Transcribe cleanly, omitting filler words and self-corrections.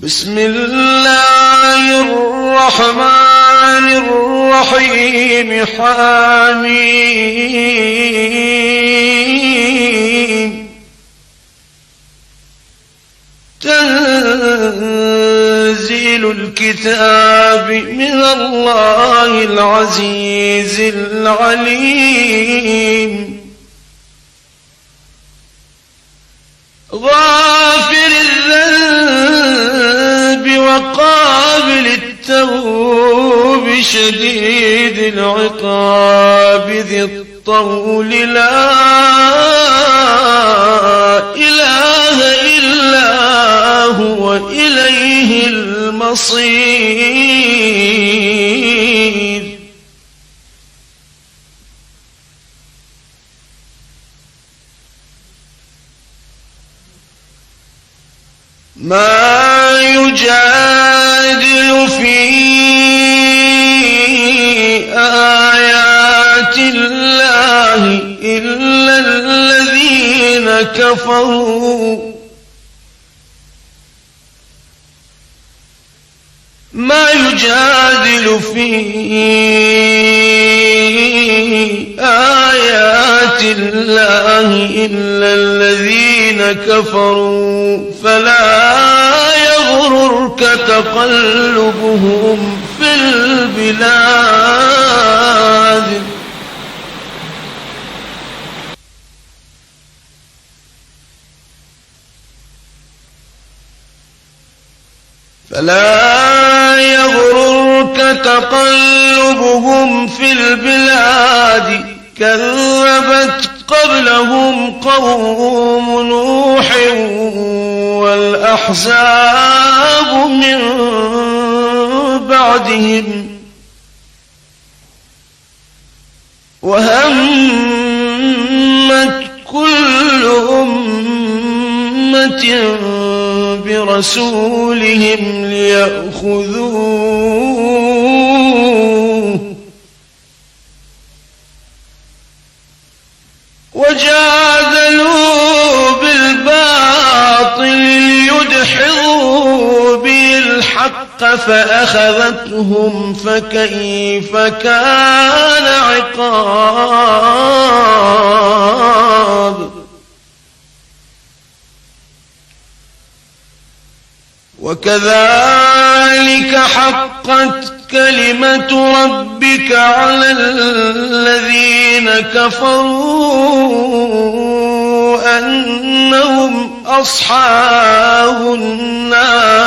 بسم الله الرحمن الرحيم حميم تنزيل الكتاب من الله العزيز العليم غافر الذنب وقابل التوب شديد العقاب ذي الطول لا إله إلا هو إليه المصير ما يجادل في آيات الله إلا الذين كفروا ما يجادل في آيات الله إلا الذين كفروا فلا يغررك تقلبهم في البلاد كذبت قبلهم قوم نوح والأحزاب من بعدهم وهمت كل أمة برسولهم ليأخذوه وجادلوا بالباطل ليدحضوا به الحق فأخذتهم فكيف كان عقاب وكذلك حقت كلمة ربك على الذين كفروا أنهم أصحاب النار